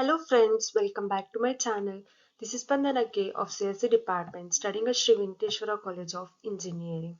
Hello friends, welcome back to my channel. This is Pandana K of CSE Department studying at Sri Venkateshwara College of Engineering.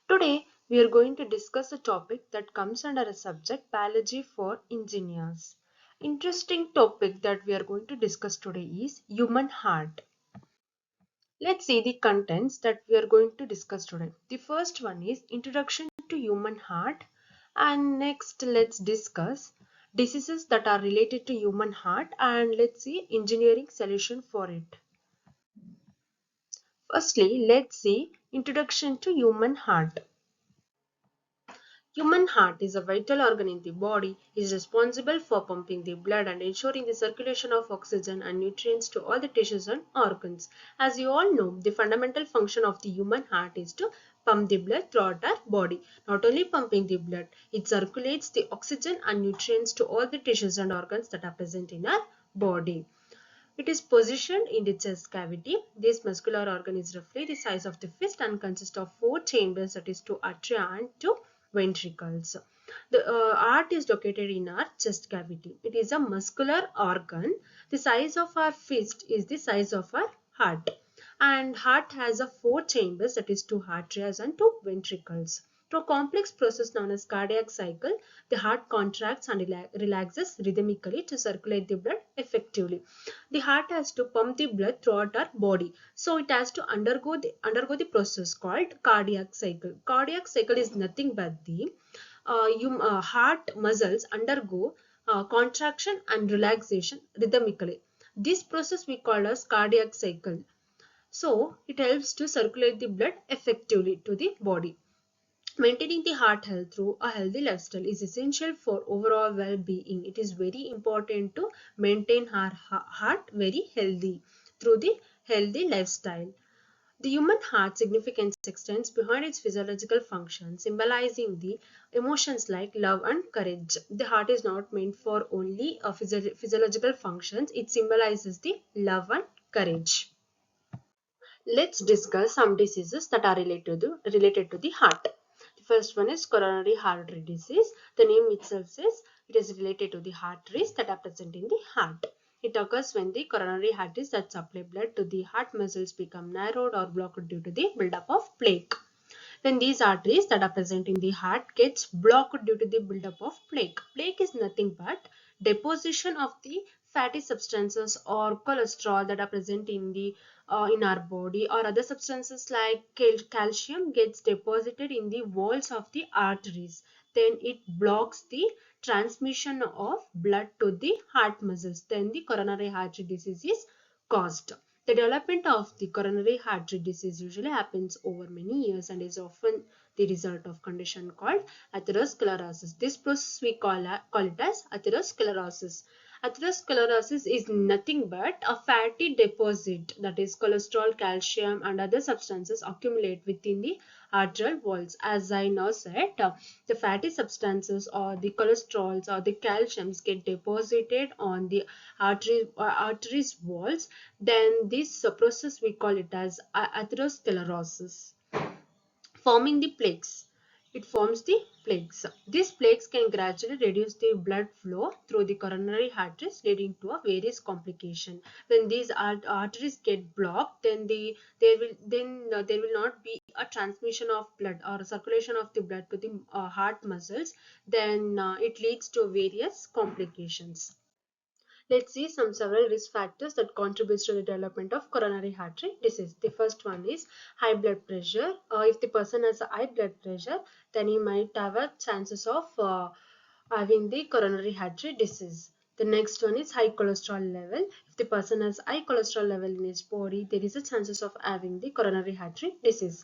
Today we are going to discuss a topic that comes under a subject biology for engineers. Interesting topic that we are going to discuss today is human heart. Let's see the contents that we are going to discuss today. The first one is introduction to human heart, and next let's discuss diseases that are related to human heart, and let's see engineering solution for it. Firstly, let's see introduction to human heart. Human heart is a vital organ in the body, is responsible for pumping the blood and ensuring the circulation of oxygen and nutrients to all the tissues and organs. As you all know, the fundamental function of the human heart is to pump the blood throughout our body. Not only pumping the blood, it circulates the oxygen and nutrients to all the tissues and organs that are present in our body. It is positioned in the chest cavity. This muscular organ is roughly the size of the fist and consists of four chambers, that is two atria and two ventricles. The heart is located in our chest cavity. It is a muscular organ. The size of our fist is the size of our heart. And heart has a four chambers, that is two atria and two ventricles. Through a complex process known as cardiac cycle, the heart contracts and relaxes rhythmically to circulate the blood effectively. The heart has to pump the blood throughout our body, so it has to undergo the process called cardiac cycle. Cardiac cycle is nothing but the heart muscles undergo contraction and relaxation rhythmically. This process we call as cardiac cycle. So it helps to circulate the blood effectively to the body. Maintaining the heart health through a healthy lifestyle is essential for overall well-being. It is very important to maintain our heart very healthy through the healthy lifestyle. The human heart significance extends behind its physiological function, symbolizing the emotions like love and courage. The heart is not meant for only a physiological functions, it symbolizes the love and courage. Let's discuss some diseases that are related to the heart. The first one is coronary artery disease. The name itself says it is related to the arteries that are present in the heart. It occurs when the coronary arteries that supply blood to the heart muscles become narrowed or blocked due to the buildup of plaque. When these arteries that are present in the heart gets blocked due to the buildup of plaque. Plaque is nothing but deposition of the fatty substances or cholesterol that are present in our body, or other substances like calcium gets deposited in the walls of the arteries. Then it blocks the transmission of blood to the heart muscles. Then the coronary artery disease is caused. The development of the coronary artery disease usually happens over many years and is often the result of condition called atherosclerosis. This process we call it as atherosclerosis. Atherosclerosis is nothing but a fatty deposit, that is cholesterol, calcium and other substances accumulate within the arterial walls. As I now said, the fatty substances or the cholesterols or the calciums get deposited on the arteries walls. Then this process we call it as atherosclerosis. Forming the plaques. It forms the plaques. These plaques can gradually reduce the blood flow through the coronary arteries, leading to a various complication. When these arteries get blocked, then there will not be a transmission of blood or circulation of the blood to the heart muscles. Then it leads to various complications. Let's see some several risk factors that contributes to the development of coronary artery disease. The first one is high blood pressure. If the person has a high blood pressure, then he might have a chances of having the coronary artery disease. The next one is high cholesterol level. If the person has high cholesterol level in his body, there is a chances of having the coronary artery disease.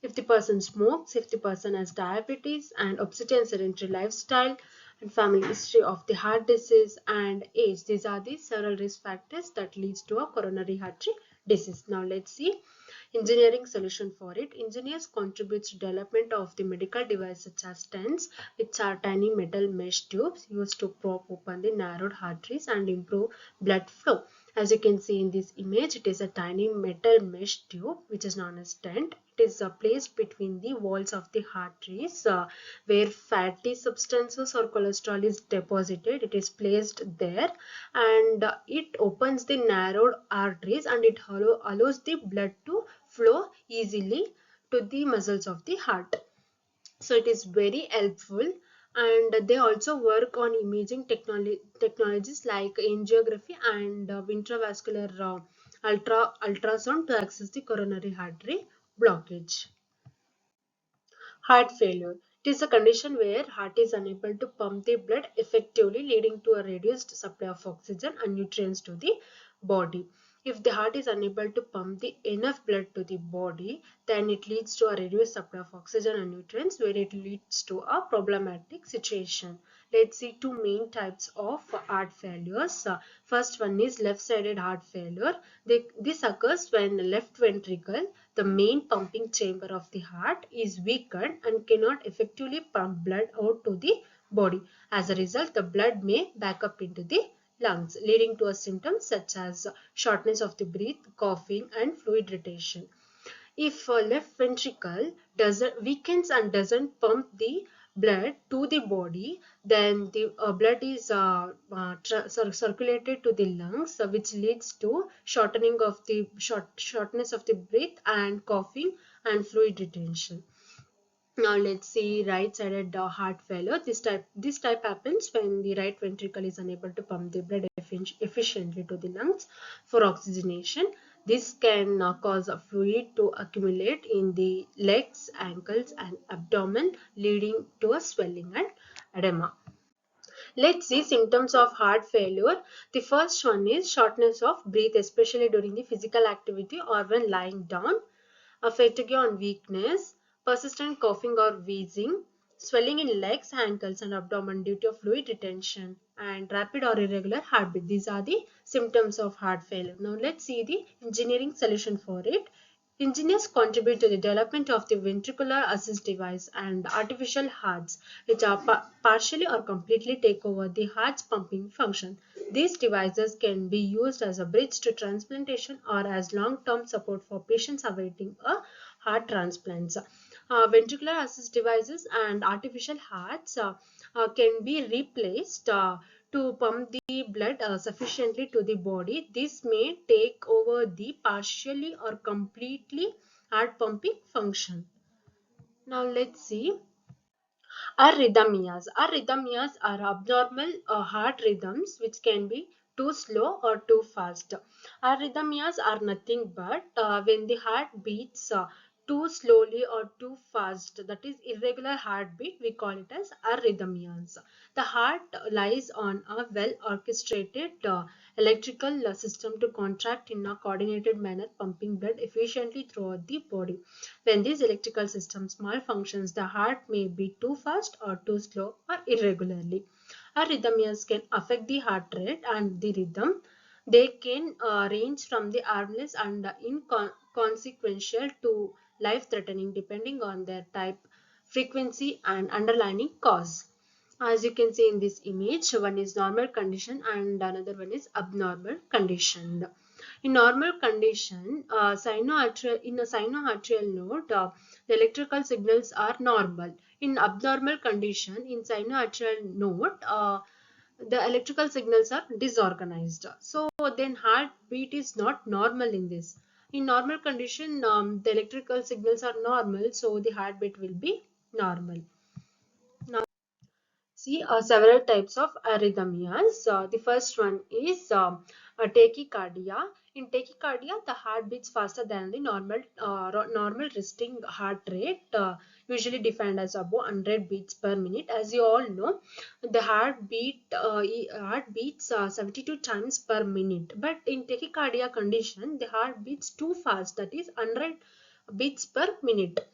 If the person smokes, if the person has diabetes and obesity and sedentary lifestyle and family history of the heart disease and age, these are the several risk factors that leads to a coronary artery disease. Now let's see Engineering solution for it. Engineers contribute to development of the medical device such as stents, which are tiny metal mesh tubes used to prop open the narrowed arteries and improve blood flow. As you can see in this image, it is a tiny metal mesh tube which is known as stent. It is placed between the walls of the arteries where fatty substances or cholesterol is deposited. It is placed there, and it opens the narrowed arteries, and it allows the blood to flow easily to the muscles of the heart. So it is very helpful, and they also work on imaging technologies like angiography and intravascular ultrasound to access the coronary artery blockage. Heart failure. It is a condition where heart is unable to pump the blood effectively, leading to a reduced supply of oxygen and nutrients to the body. If the heart is unable to pump the enough blood to the body, then it leads to a reduced supply of oxygen and nutrients, where it leads to a problematic situation. Let's see two main types of heart failures. First one is left-sided heart failure. This occurs when the left ventricle, the main pumping chamber of the heart, is weakened and cannot effectively pump blood out to the body. As a result, the blood may back up into the lungs, leading to a symptoms such as shortness of the breath, coughing, and fluid retention. If left ventricle doesn't weakens and doesn't pump the blood to the body, then the blood is circulated to the lungs, which leads to shortness of the breath and coughing and fluid retention. Now let's see right-sided heart failure. This type happens when the right ventricle is unable to pump the blood efficiently to the lungs for oxygenation. This can cause a fluid to accumulate in the legs, ankles, and abdomen, leading to a swelling and edema. Let's see symptoms of heart failure. The first one is shortness of breath, especially during the physical activity or when lying down, a fatigue and weakness, persistent coughing or wheezing, swelling in legs, ankles, and abdomen due to fluid retention, and rapid or irregular heartbeat. These are the symptoms of heart failure. Now let's see the engineering solution for it. Engineers contribute to the development of the ventricular assist device and artificial hearts, which are partially or completely take over the heart's pumping function. These devices can be used as a bridge to transplantation or as long-term support for patients awaiting a heart transplant. Ventricular assist devices and artificial hearts can be replaced to pump the blood sufficiently to the body. This may take over the partially or completely heart pumping function. Now let's see arrhythmias. Arrhythmias are abnormal heart rhythms which can be too slow or too fast. Arrhythmias are nothing but when the heart beats too slowly or too fast, that is irregular heartbeat, we call it as arrhythmias. The heart lies on a well orchestrated electrical system to contract in a coordinated manner, pumping blood efficiently throughout the body. When these electrical systems malfunctions, the heart may beat too fast or too slow or irregularly. Arrhythmias can affect the heart rate and the rhythm. They can range from the harmless and inconsequential to life-threatening, depending on their type, frequency, and underlying cause. As you can see in this image, one is normal condition and another one is abnormal condition. In normal condition, in a sinoatrial node, the electrical signals are normal. In abnormal condition, in sinoatrial node, the electrical signals are disorganized. So then heartbeat is not normal in this. In normal condition, the electrical signals are normal, so the heartbeat will be normal. Now see several types of arrhythmias. The first one is a tachycardia. In tachycardia, the heart beats faster than the normal resting heart rate, usually defined as above 100 beats per minute. As you all know, the heart beats 72 times per minute. But in tachycardia condition, the heart beats too fast, that is 100 beats per minute.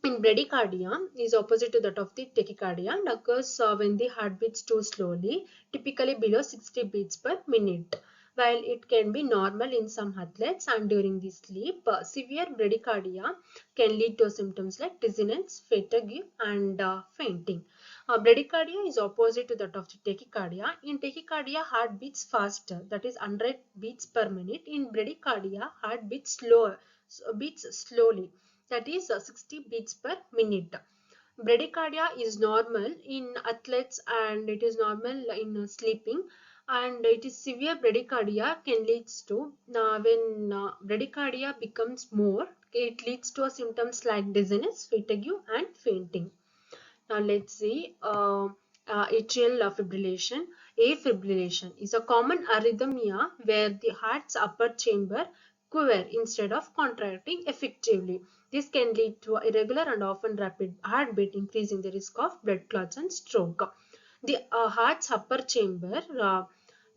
In bradycardia is opposite to that of the tachycardia and occurs when the heart beats too slowly, typically below 60 beats per minute. while it can be normal in some athletes. And during the sleep, severe bradycardia can lead to symptoms like dizziness, fatigue, and fainting. Bradycardia is opposite to that of the tachycardia. In tachycardia, heart beats faster, that is 100 beats per minute. In bradycardia, heart beats slower, beats slowly, that is 60 beats per minute. Bradycardia is normal in athletes and it is normal in sleeping, and it is severe bradycardia can leads to when bradycardia becomes more, it leads to symptoms like dizziness, fatigue, and fainting. Now let's see atrial fibrillation. Afibrillation is a common arrhythmia where the heart's upper chamber quiver instead of contracting effectively. This can lead to irregular and often rapid heartbeat, increasing the risk of blood clots and stroke. The heart's upper chamber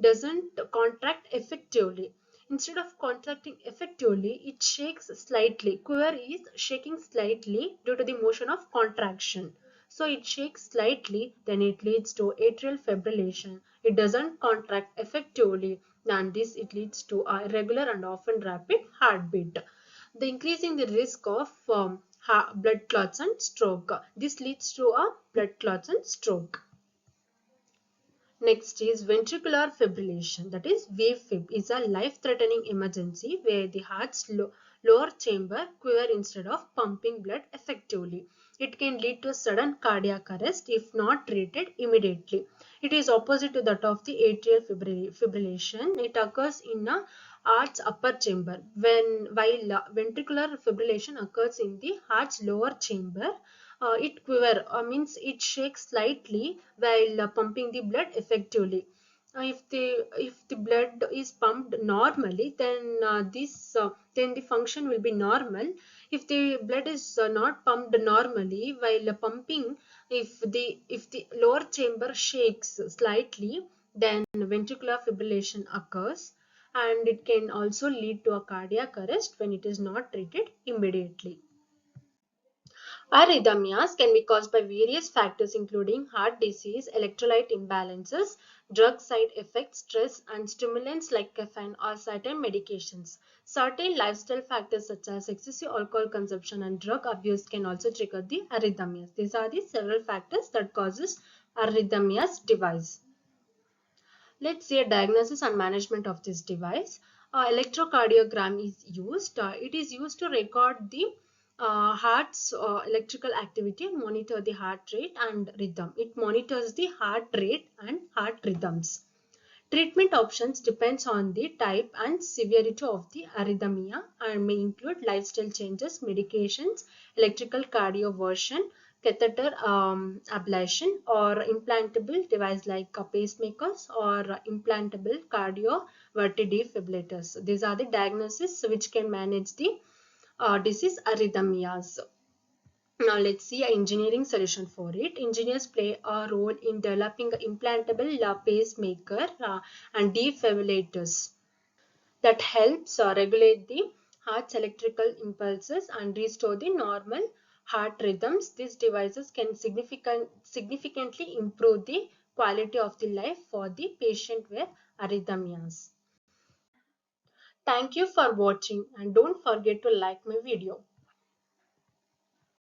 doesn't contract effectively. Instead of contracting effectively, it shakes slightly. Quiver is shaking slightly due to the motion of contraction. So it shakes slightly, then it leads to atrial fibrillation. It doesn't contract effectively, and this it leads to a irregular and often rapid heartbeat. The increasing the risk of blood clots and stroke. This leads to a blood clots and stroke. Next is ventricular fibrillation, that is VFib, is a life-threatening emergency where the heart's lower chamber quiver instead of pumping blood effectively. It can lead to sudden cardiac arrest if not treated immediately. It is opposite to that of the atrial fibrillation. It occurs in a heart's upper chamber, while ventricular fibrillation occurs in the heart's lower chamber. It quiver means it shakes slightly while pumping the blood effectively. If the blood is pumped normally, then then the function will be normal. If the blood is not pumped normally while pumping, if the lower chamber shakes slightly, then ventricular fibrillation occurs, and it can also lead to a cardiac arrest when it is not treated immediately. Arrhythmias can be caused by various factors including heart disease, electrolyte imbalances, drug side effects, stress, and stimulants like caffeine or certain medications. Certain lifestyle factors such as excessive alcohol consumption and drug abuse can also trigger the arrhythmias. These are the several factors that causes arrhythmias device. Let's see a diagnosis and management of this device. Electrocardiogram is used. It is used to record the heart's electrical activity and monitor the heart rate and rhythm. It monitors the heart rate and heart rhythms. Treatment options depends on the type and severity of the arrhythmia and may include lifestyle changes, medications, electrical cardioversion, catheter ablation, or implantable device like pacemakers or implantable cardioverter defibrillators. These are the diagnoses which can manage the disease arrhythmias. Now let's see an engineering solution for it. Engineers play a role in developing implantable pacemaker and defibrillators that helps regulate the heart's electrical impulses and restore the normal heart rhythms. These devices can significantly improve the quality of the life for the patient with arrhythmias. Thank you for watching and don't forget to like my video.